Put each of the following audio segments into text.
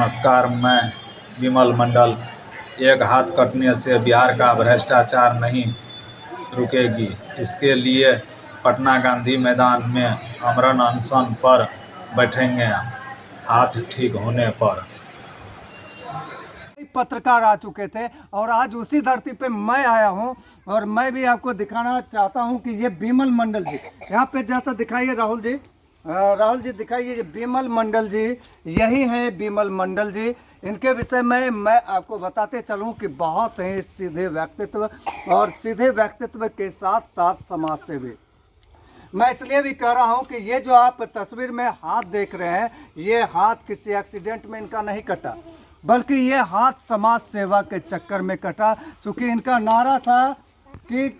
नमस्कार, मैं विमल मंडल। एक हाथ कटने से बिहार का भ्रष्टाचार नहीं रुकेगी। इसके लिए पटना गांधी मैदान में आमरण अनशन पर बैठेंगे, हाथ ठीक होने पर। पत्रकार आ चुके थे और आज उसी धरती पे मैं आया हूं और मैं भी आपको दिखाना चाहता हूं कि ये विमल मंडल जी यहाँ पे जैसा दिखाइए। राहुल जी दिखाइए। ये विमल मंडल जी, यही है विमल मंडल जी। इनके विषय में मैं आपको बताते चलूं कि बहुत ही सीधे व्यक्तित्व और सीधे व्यक्तित्व के साथ साथ समाज सेवी। मैं इसलिए भी कह रहा हूं कि ये जो आप तस्वीर में हाथ देख रहे हैं, ये हाथ किसी एक्सीडेंट में इनका नहीं कटा, बल्कि ये हाथ समाज सेवा के चक्कर में कटा। चूँकि इनका नारा था कि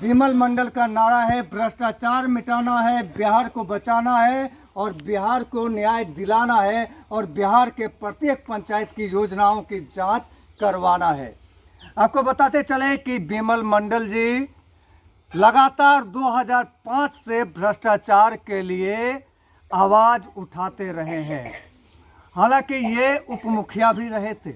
विमल मंडल का नारा है भ्रष्टाचार मिटाना है, बिहार को बचाना है और बिहार को न्याय दिलाना है और बिहार के प्रत्येक पंचायत की योजनाओं की जांच करवाना है। आपको बताते चले कि विमल मंडल जी लगातार 2005 से भ्रष्टाचार के लिए आवाज़ उठाते रहे हैं। हालांकि ये उप मुखिया भी रहे थे।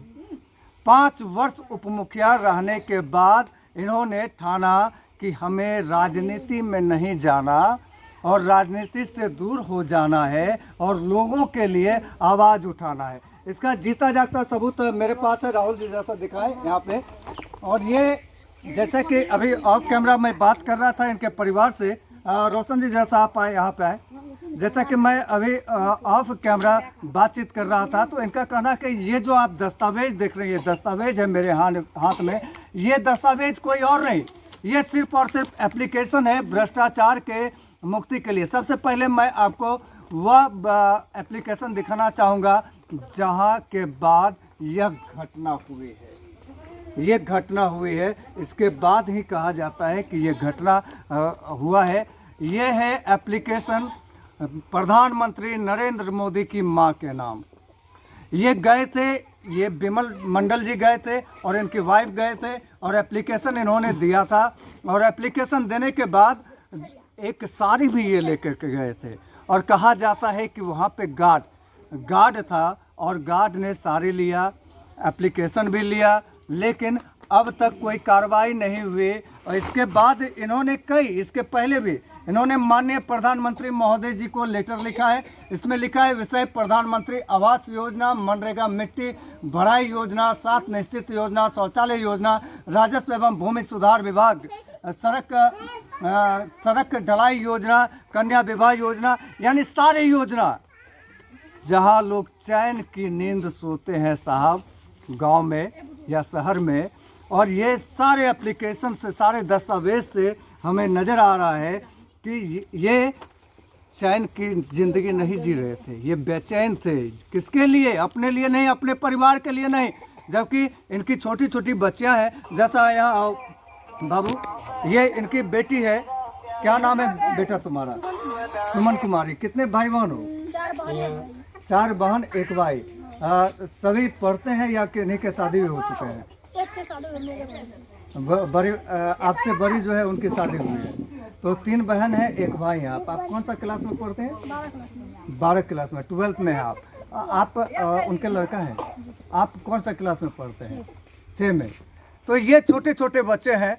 5 वर्ष उप मुखिया रहने के बाद इन्होंने ठाना कि हमें राजनीति में नहीं जाना और राजनीति से दूर हो जाना है और लोगों के लिए आवाज़ उठाना है। इसका जीता जागता सबूत मेरे पास है। राहुल जी जैसा दिखाए यहाँ पे। और ये जैसे कि अभी ऑफ कैमरा में बात कर रहा था इनके परिवार से, रोशन जी जैसा आप आए यहाँ पे आए, जैसा कि मैं अभी ऑफ कैमरा बातचीत कर रहा था, तो इनका कहना कि ये जो आप दस्तावेज देख रहे हैं, ये दस्तावेज है मेरे हाथ में, ये दस्तावेज कोई और नहीं, ये सिर्फ और सिर्फ एप्लीकेशन है भ्रष्टाचार के मुक्ति के लिए। सबसे पहले मैं आपको वह एप्लीकेशन दिखाना चाहूँगा जहाँ के बाद यह घटना हुई है। ये घटना हुई है, इसके बाद ही कहा जाता है कि ये घटना हुआ है। ये है एप्लीकेशन प्रधानमंत्री नरेंद्र मोदी की मां के नाम। ये गए थे, ये विमल मंडल जी गए थे और इनकी वाइफ गए थे और एप्लीकेशन इन्होंने दिया था। और एप्लीकेशन देने के बाद एक साड़ी भी ये लेकर के गए थे और कहा जाता है कि वहाँ पे गार्ड था और गार्ड ने साड़ी लिया, एप्लीकेशन भी लिया, लेकिन अब तक कोई कार्रवाई नहीं हुई। और इसके बाद इन्होंने इसके पहले भी इन्होंने माननीय प्रधानमंत्री महोदय जी को लेटर लिखा है। इसमें लिखा है विषय प्रधानमंत्री आवास योजना, मनरेगा मिट्टी भराई योजना, 7 निश्चित योजना, शौचालय योजना, राजस्व एवं भूमि सुधार विभाग, सड़क ढलाई योजना, कन्या विवाह योजना, यानी सारी योजना जहां लोग चैन की नींद सोते हैं साहब, गांव में या शहर में। और ये सारे एप्लीकेशन से, सारे दस्तावेज से हमें नज़र आ रहा है कि ये चैन की ज़िंदगी नहीं जी रहे थे, ये बेचैन थे। किसके लिए? अपने लिए नहीं, अपने परिवार के लिए नहीं। जबकि इनकी छोटी छोटी बच्चियां हैं, जैसा यहाँ आओ बाबू, ये इनकी बेटी है। क्या नाम है बेटा तुम्हारा? सुमन कुमारी। कितने भाई बहन हो? 4 बहन 1 भाई। सभी पढ़ते हैं या किन्हीं के शादी हो चुके हैं? बड़ी आपसे बड़ी जो है उनकी शादी हुई है। तो 3 बहन है 1 भाई है। आप कौन सा क्लास में पढ़ते हैं? 12 क्लास में, 12th में है आप उनके लड़का है। आप कौन सा क्लास में पढ़ते हैं? 6 में। तो ये छोटे छोटे बच्चे हैं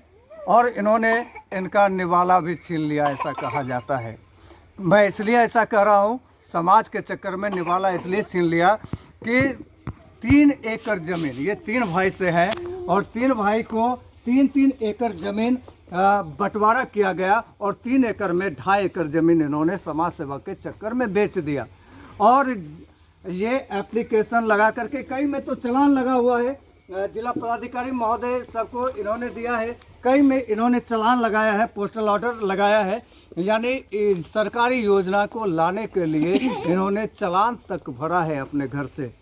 और इन्होंने इनका निवाला भी छीन लिया, ऐसा कहा जाता है। मैं इसलिए ऐसा कह रहा हूँ, समाज के चक्कर में निवाला इसलिए छीन लिया कि 3 एकड़ ज़मीन, ये 3 भाई से है और 3 भाई को 3-3 एकड़ ज़मीन बंटवारा किया गया और 3 एकड़ में 2.5 एकड़ ज़मीन इन्होंने समाज सेवा के चक्कर में बेच दिया। और ये एप्लीकेशन लगा करके, कई में तो चालान लगा हुआ है, जिला पदाधिकारी महोदय सबको इन्होंने दिया है, कई में इन्होंने चालान लगाया है, पोस्टल ऑर्डर लगाया है, यानी सरकारी योजना को लाने के लिए इन्होंने चालान तक भरा है अपने घर से।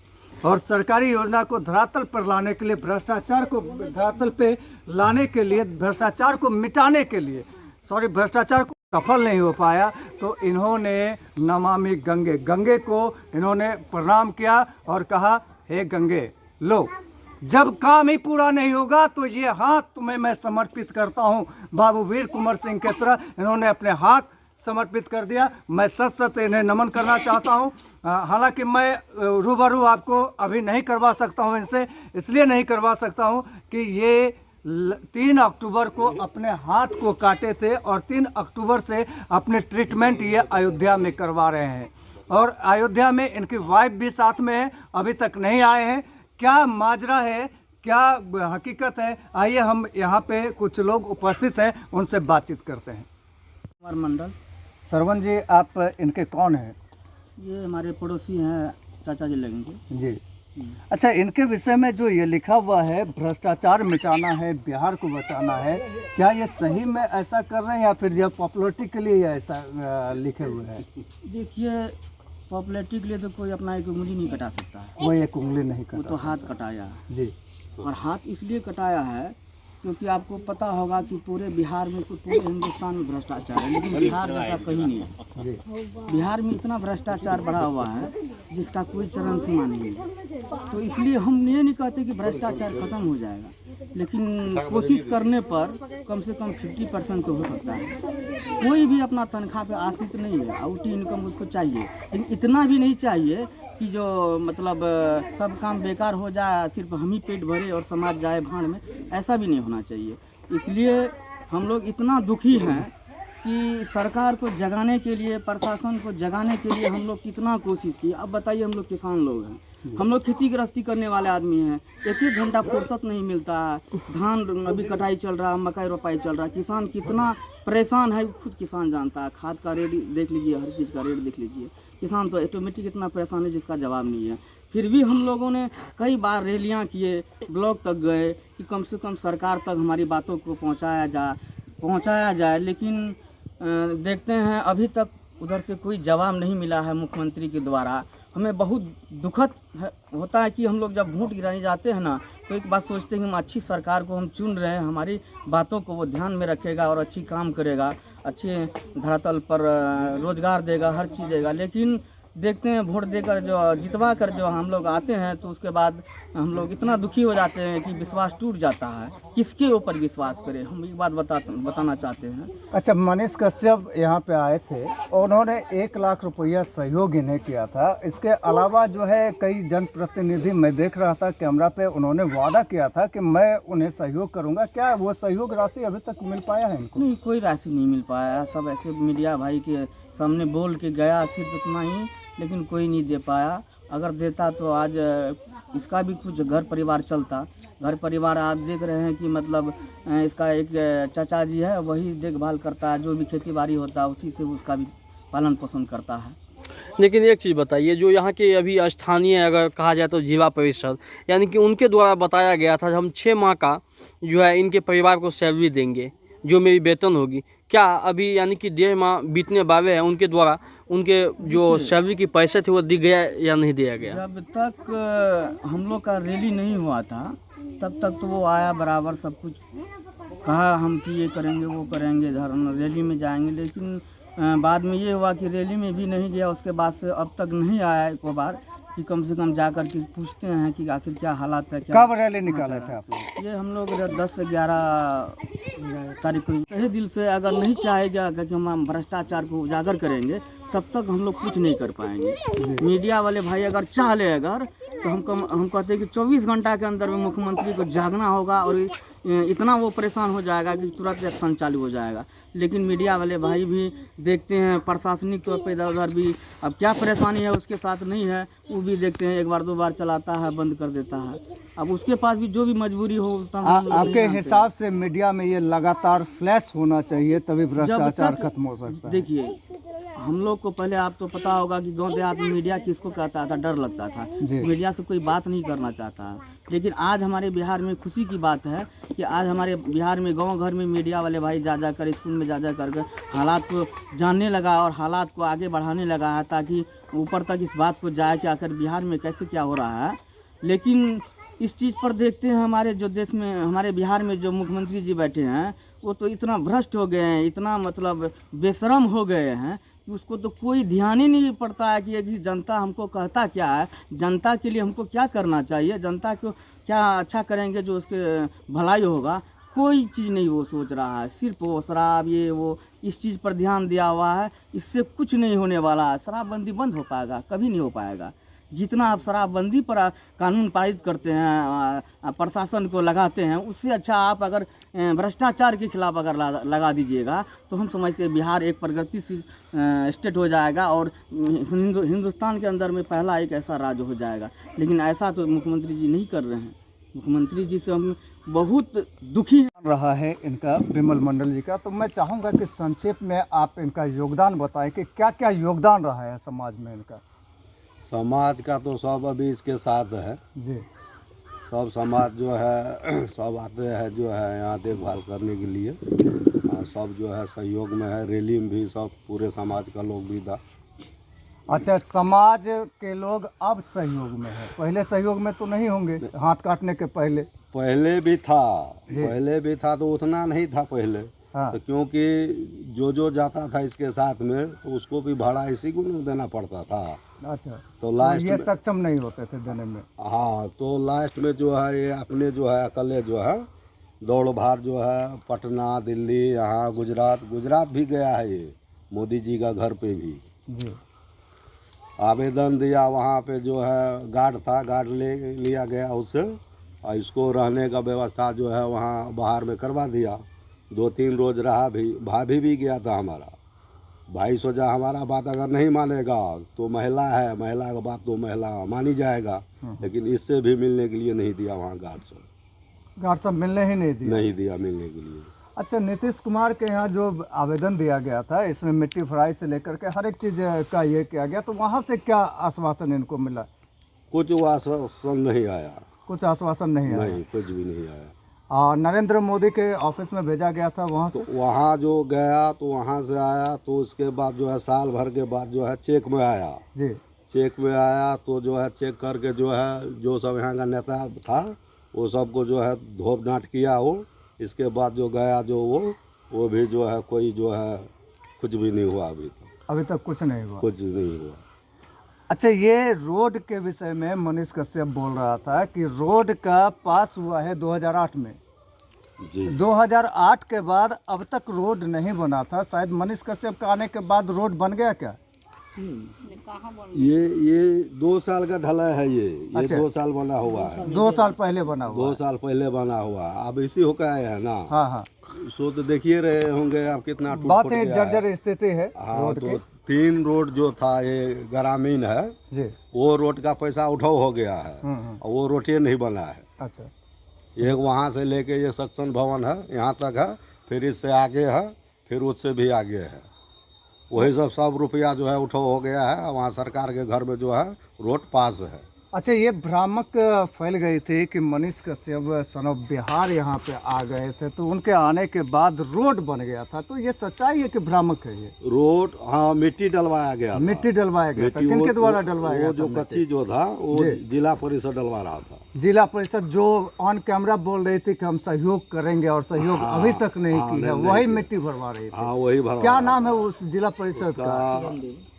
और सरकारी योजना को धरातल पर लाने के लिए, भ्रष्टाचार को धरातल पे लाने के लिए, भ्रष्टाचार को मिटाने के लिए, भ्रष्टाचार को सफल नहीं हो पाया, तो इन्होंने नमामि गंगे को इन्होंने प्रणाम किया और कहा, हे गंगे लो, जब काम ही पूरा नहीं होगा तो ये हाथ तुम्हें मैं समर्पित करता हूँ। बाबू वीर कुंवर सिंह की तरह इन्होंने अपने हाथ समर्पित कर दिया। मैं सत इन्हें नमन करना चाहता हूँ। हालांकि मैं रूबरू आपको अभी नहीं करवा सकता हूँ इनसे, इसलिए नहीं करवा सकता हूँ कि ये 3 अक्टूबर को अपने हाथ को काटे थे और 3 अक्टूबर से अपने ट्रीटमेंट ये अयोध्या में करवा रहे हैं और अयोध्या में इनकी वाइफ भी साथ में है, अभी तक नहीं आए हैं। क्या माजरा है, क्या हकीकत है, आइए हम यहाँ पे कुछ लोग उपस्थित हैं, उनसे बातचीत करते हैं। कुमार मंडल, सरवन जी, आप इनके कौन हैं? ये हमारे पड़ोसी हैं, चाचा जी लगेंगे जी। अच्छा, इनके विषय में जो ये लिखा हुआ है, भ्रष्टाचार मिटाना है, बिहार को बचाना है, क्या ये सही में ऐसा कर रहे हैं या फिर जो पॉपुलरिटी के लिए ऐसा लिखे हुए हैं? देखिए, पॉपुलरिटी के लिए तो कोई अपना एक उंगली नहीं कटा सकता है। वो एक उंगली नहीं वो कटा, तो हाथ कटाया है। जी। और हाथ इसलिए कटाया है क्योंकि आपको पता होगा कि पूरे बिहार में, तो पूरे हिंदुस्तान में भ्रष्टाचार है, लेकिन बिहार जैसा कहीं नहीं है। जी। बिहार में इतना भ्रष्टाचार बढ़ा हुआ है जिसका कोई चरम सीमा नहीं है। तो इसलिए हम ये नहीं कहते कि भ्रष्टाचार खत्म हो जाएगा, लेकिन कोशिश करने पर कम से कम 50% तो हो सकता है। कोई भी अपना तनख्वाह पे आश्रित नहीं है, आउटी इनकम उसको चाहिए, लेकिन इतना भी नहीं चाहिए कि जो मतलब सब काम बेकार हो जाए, सिर्फ हम ही पेट भरे और समाज जाए भाड़ में, ऐसा भी नहीं होना चाहिए। इसलिए हम लोग इतना दुखी हैं कि सरकार को जगाने के लिए, प्रशासन को जगाने के लिए हम लोग कितना कोशिश की। अब बताइए, हम लोग किसान लोग हैं, हम लोग खेती गृहस्थी करने वाले आदमी हैं, 1-1 घंटा फुर्सत नहीं मिलता है। धान अभी कटाई चल रहा है, मकई रोपाई चल रहा है, किसान कितना परेशान है खुद किसान जानता है। खाद का रेट देख लीजिए, हर चीज़ का रेट देख लीजिए, किसान तो ऑटोमेटिक इतना परेशान है जिसका जवाब नहीं है। फिर भी हम लोगों ने कई बार रैलियाँ किए, ब्लॉक तक गए कि कम से कम सरकार तक हमारी बातों को पहुँचाया जाए, लेकिन देखते हैं अभी तक उधर से कोई जवाब नहीं मिला है मुख्यमंत्री के द्वारा। हमें बहुत दुखद होता है कि हम लोग जब वोट गिराने जाते हैं ना, तो एक बात सोचते हैं कि हम अच्छी सरकार को हम चुन रहे हैं, हमारी बातों को वो ध्यान में रखेगा और अच्छी काम करेगा, अच्छे धरातल पर रोजगार देगा, हर चीज़ देगा। लेकिन देखते हैं वोट देकर जो जितवा कर जो हम लोग आते हैं, तो उसके बाद हम लोग इतना दुखी हो जाते हैं कि विश्वास टूट जाता है। किसके ऊपर विश्वास करें, हम एक बात बताना चाहते हैं। अच्छा, मनीष कश्यप यहाँ पे आए थे, उन्होंने 1 लाख रुपया सहयोग इन्हें किया था। इसके अलावा जो है कई जनप्रतिनिधि मैं देख रहा था कैमरा पे, उन्होंने वादा किया था कि मैं उन्हें सहयोग करूँगा। क्या वो सहयोग राशि अभी तक मिल पाया है इनको? नहीं, कोई राशि नहीं मिल पाया। सब ऐसे मीडिया भाई के सामने बोल के गया, सिर्फ इतना ही, लेकिन कोई नहीं दे पाया। अगर देता तो आज इसका भी कुछ घर परिवार चलता। घर परिवार आप देख रहे हैं कि मतलब इसका एक चाचा जी है, वही देखभाल करता है, जो भी खेती बाड़ी होता है उसी से उसका भी पालन पोषण करता है। लेकिन एक चीज़ बताइए, जो यहाँ के अभी स्थानीय अगर कहा जाए तो जिला परिषद, यानी कि उनके द्वारा बताया गया था हम 6 माह का जो है इनके परिवार को सैलरी देंगे, जो मेरी वेतन होगी। क्या अभी यानी कि 1.5 माह बीतने वाले हैं, उनके द्वारा उनके जो सैलरी के पैसे थे वो दी गया या नहीं दिया गया? जब तक हम लोग का रैली नहीं हुआ था तब तक तो वो आया, बराबर सब कुछ कहा हम कि ये करेंगे वो करेंगे, रैली में जाएंगे, लेकिन बाद में ये हुआ कि रैली में भी नहीं गया। उसके बाद से अब तक नहीं आया एक बार कि कम से कम जाकर के पूछते हैं कि आखिर क्या हालात है, क्या। कब रैली निकाला था आप लोग? ये हम लोग 10 से 11 तारीख को तहे दिल से अगर नहीं चाहेगा कि हम भ्रष्टाचार को उजागर करेंगे, तब तक हम लोग कुछ नहीं कर पाएंगे। मीडिया वाले भाई अगर चाह ले अगर, तो हम कहते हैं कि 24 घंटा के अंदर में मुख्यमंत्री को जागना होगा और इतना वो परेशान हो जाएगा कि तुरंत एक्शन चालू हो जाएगा। लेकिन मीडिया वाले भाई भी देखते हैं, प्रशासनिक तौर पर इधर उधर भी अब क्या परेशानी है उसके साथ नहीं है, वो भी देखते हैं, 1 बार 2 बार चलाता है, बंद कर देता है। अब उसके पास भी जो भी मजबूरी हो आपके हिसाब से मीडिया में ये लगातार फ्लैश होना चाहिए, तभी भ्रष्टाचार खत्म हो सकता है। देखिए, हम लोग को पहले आप तो पता होगा कि गांव देहात में मीडिया किसको कहता था, डर लगता था, मीडिया से कोई बात नहीं करना चाहता। लेकिन आज हमारे बिहार में खुशी की बात है कि आज हमारे बिहार में गांव घर में मीडिया वाले भाई जा कर स्कूल में जा कर हालात को जानने लगा और हालात को आगे बढ़ाने लगा है, ताकि ऊपर तक इस बात को जाए कि आखिर बिहार में कैसे क्या हो रहा है। लेकिन इस चीज़ पर देखते हैं हमारे जो देश में, हमारे बिहार में जो मुख्यमंत्री जी बैठे हैं, वो तो इतना भ्रष्ट हो गए हैं, इतना मतलब बेशरम हो गए हैं कि उसको तो कोई ध्यान ही नहीं पड़ता है कि ये जनता हमको कहता क्या है, जनता के लिए हमको क्या करना चाहिए, जनता को क्या अच्छा करेंगे जो उसके भलाई होगा, कोई चीज़ नहीं वो सोच रहा है, सिर्फ वो शराब ये वो इस चीज़ पर ध्यान दिया हुआ है। इससे कुछ नहीं होने वाला है। शराबबंदी बंद हो पाएगा? कभी नहीं हो पाएगा। जितना आप शराबबंदी पर कानून पारित करते हैं, प्रशासन को लगाते हैं, उससे अच्छा आप अगर भ्रष्टाचार के खिलाफ अगर लगा दीजिएगा तो हम समझते हैं बिहार एक प्रगतिशील स्टेट हो जाएगा और हिंदुस्तान के अंदर में पहला एक ऐसा राज्य हो जाएगा। लेकिन ऐसा तो मुख्यमंत्री जी नहीं कर रहे हैं। मुख्यमंत्री जी से हम बहुत दुखी हैं। रहा है इनका बिमल मंडल जी का, तो मैं चाहूँगा कि संक्षेप में आप इनका योगदान बताएं कि क्या क्या योगदान रहा है समाज में इनका। समाज का तो सब अभी इसके साथ है जी। सब समाज जो है सब आते हैं जो है यहाँ देखभाल करने के लिए, और सब जो है सहयोग में है। रैली में भी सब पूरे समाज का लोग भी था। अच्छा, समाज के लोग अब सहयोग में है, पहले सहयोग में तो नहीं होंगे हाथ काटने के पहले? पहले भी था, जी। पहले भी था तो उतना नहीं था पहले। हाँ। तो क्योंकि जो जाता था इसके साथ में तो उसको भी भाड़ा इसी को देना पड़ता था। अच्छा, तो लास्ट ये में सक्षम नहीं होते थे देने में? हाँ, तो लास्ट में जो है ये अपने जो है अकेले जो है दौड़ भार जो है पटना, दिल्ली, यहाँ गुजरात भी गया है ये मोदी जी का घर पे भी जी। आवेदन दिया। वहाँ पे जो है गार्ड था, गार्ड ले लिया गया उससे, और इसको रहने का व्यवस्था जो है वहाँ बाहर में करवा दिया। 2-3 रोज रहा भी। भाभी भी गया था हमारा भाई, सोचा हमारा बात अगर नहीं मानेगा तो महिला है, महिला का बात तो महिला मानी जाएगा। लेकिन इससे भी मिलने के लिए नहीं दिया वहाँ गार्ड सब मिलने ही नहीं दिया मिलने के लिए। अच्छा, नीतीश कुमार के यहाँ जो आवेदन दिया गया था, इसमें मिट्टी फ्राई से लेकर के हर एक चीज़ का ये किया गया, तो वहाँ से क्या आश्वासन इनको मिला? कुछ आश्वासन नहीं आया। कुछ आश्वासन नहीं आया? नहीं, कुछ भी नहीं आया। और नरेंद्र मोदी के ऑफिस में भेजा गया था वहाँ से? तो वहाँ जो गया तो वहाँ से आया, तो उसके बाद जो है साल भर के बाद जो है चेक में आया। जी। चेक में आया तो जो है चेक करके जो है जो सब यहाँ का नेता था वो सबको जो है धोप डांट किया हो। इसके बाद जो गया जो वो भी जो है कोई जो है कुछ भी नहीं हुआ अभी तक कुछ नहीं हुआ? कुछ नहीं हुआ। अच्छा, ये रोड के विषय में मनीष कश्यप बोल रहा था कि रोड का पास हुआ है 2008 में जी। 2008 के बाद अब तक रोड नहीं बना था। शायद मनीष कश्यप का आने के बाद रोड बन गया क्या? ये 2 साल का ढला है ये अच्छा। 2 साल बना हुआ है। 2 साल पहले बना हुआ? 2 साल पहले बना हुआ। अब इसी होकर आए हैं ना। हाँ हाँ। सो तो देखिए रहे होंगे आप कितना टूट बात फूट है, गया है। जर्जर स्थिति है हाँ, रोड तो की। 3 रोड जो था ये ग्रामीण है जी। वो रोड का पैसा उठाव हो गया है और वो रोड ही नहीं बना है। अच्छा। एक वहाँ से लेके ये सत्संग भवन है यहाँ तक है, फिर इससे आगे है, फिर उससे भी आगे है। वही सब रुपया जो है उठाव हो गया है। वहाँ सरकार के घर में जो है रोड पास है। अच्छा, ये भ्रामक फैल गई थी कि मनीष कश्यप सन ऑफ बिहार यहाँ पे आ गए थे, तो उनके आने के बाद रोड बन गया था, तो ये सच्चाई है कि भ्रामक है ये? रोड हाँ मिट्टी डलवाया गया था। मिट्टी डलवाया गया था? मिट्टी किनके द्वारा वो डलवाया गया जो था? कच्ची जो था वो जिला परिषद डलवा रहा था। जिला परिषद जो ऑन कैमरा बोल रही थी कि हम सहयोग करेंगे और सहयोग अभी तक नहीं की है, वही मिट्टी भरवा रही थी। हाँ वही भरवा। क्या नाम है उस जिला परिषद का?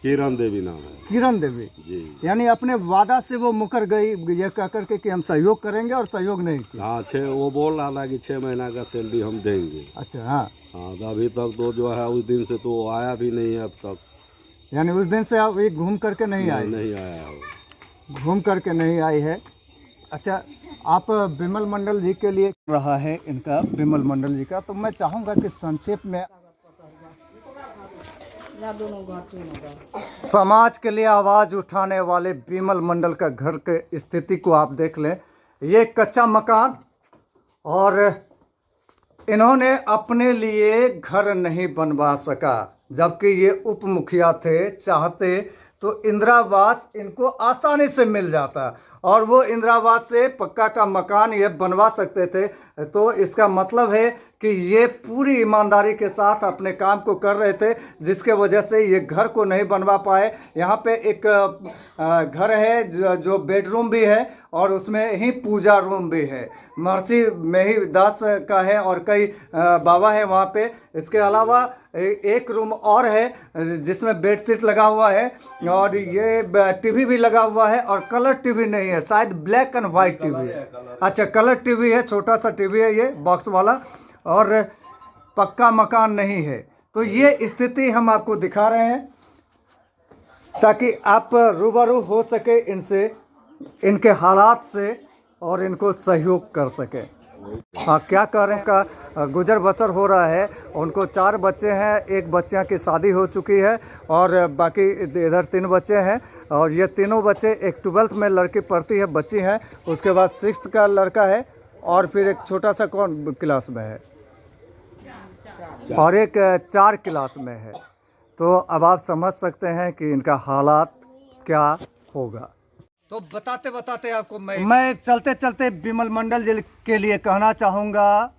किरण देवी नाम है। किरण देवी जी। यानी अपने वादा से वो मुकर गई ये कह करके कि हम सहयोग करेंगे और सहयोग नहीं किया। हाँ वो बोल रहा था कि 6 महीना का सैलरी हम देंगे। अच्छा। हाँ हाँ, तो अभी तक तो जो है उस दिन से तो आया भी नहीं है अब तक। यानी उस दिन से आप ये घूम करके नहीं आए? नहीं आया है, घूम करके नहीं आई है। अच्छा, आप बिमल मंडल जी के लिए रहा है इनका बिमल मंडल जी का, तो मैं चाहूँगा कि संक्षेप में समाज के लिए आवाज़ उठाने वाले बिमल मंडल का घर के स्थिति को आप देख लें। ये कच्चा मकान और इन्होंने अपने लिए घर नहीं बनवा सका, जबकि ये उप मुखिया थे। चाहते तो इंदिरावास इनको आसानी से मिल जाता और वो इंदिरावास से पक्का का मकान ये बनवा सकते थे। तो इसका मतलब है कि ये पूरी ईमानदारी के साथ अपने काम को कर रहे थे, जिसके वजह से ये घर को नहीं बनवा पाए। यहाँ पे एक घर है जो बेडरूम भी है और उसमें ही पूजा रूम भी है। महर्षि मेही दास का है और कई बाबा है वहाँ पे। इसके अलावा एक रूम और है जिसमें बेडशीट लगा हुआ है और ये टीवी भी लगा हुआ है और कलर टीवी नहीं है, शायद ब्लैक एंड वाइट टीवी है। अच्छा, कलर टीवी है, छोटा सा टीवी है ये बॉक्स वाला। और पक्का मकान नहीं है। तो ये स्थिति हम आपको दिखा रहे हैं ताकि आप रूबरू हो सके इनसे, इनके हालात से, और इनको सहयोग कर सके। हाँ, क्या कह रहे हैं का गुजर बसर हो रहा है। उनको 4 बच्चे हैं, एक बच्चियाँ की शादी हो चुकी है और बाकी इधर 3 बच्चे हैं। और ये तीनों बच्चे, एक 12th में लड़की पढ़ती है, बच्ची है, उसके बाद 6th का लड़का है, और फिर एक छोटा सा कौन क्लास में है, और एक 4 क्लास में है। तो अब आप समझ सकते हैं कि इनका हालात क्या होगा। तो बताते बताते आपको मैं चलते चलते बिमल मंडल जी के लिए कहना चाहूँगा,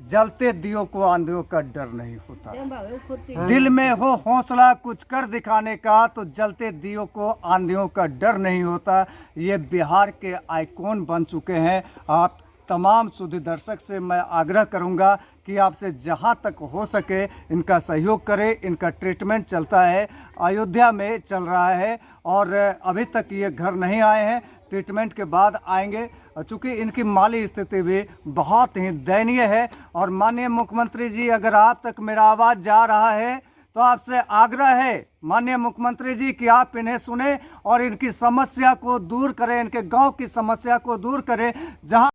जलते दियों को आंधियों का डर नहीं होता। दिल में हो हौसला कुछ कर दिखाने का, तो जलते दियों को आंधियों का डर नहीं होता। ये बिहार के आइकॉन बन चुके हैं। आप तमाम सुधी दर्शक से मैं आग्रह करूंगा कि आपसे जहां तक हो सके इनका सहयोग करें। इनका ट्रीटमेंट चलता है, अयोध्या में चल रहा है, और अभी तक ये घर नहीं आए हैं, ट्रीटमेंट के बाद आएंगे। चूँकि इनकी माली स्थिति भी बहुत ही दयनीय है। और माननीय मुख्यमंत्री जी, अगर आप तक मेरा आवाज़ जा रहा है तो आपसे आग्रह है माननीय मुख्यमंत्री जी कि आप इन्हें सुने और इनकी समस्या को दूर करें, इनके गांव की समस्या को दूर करें। जहां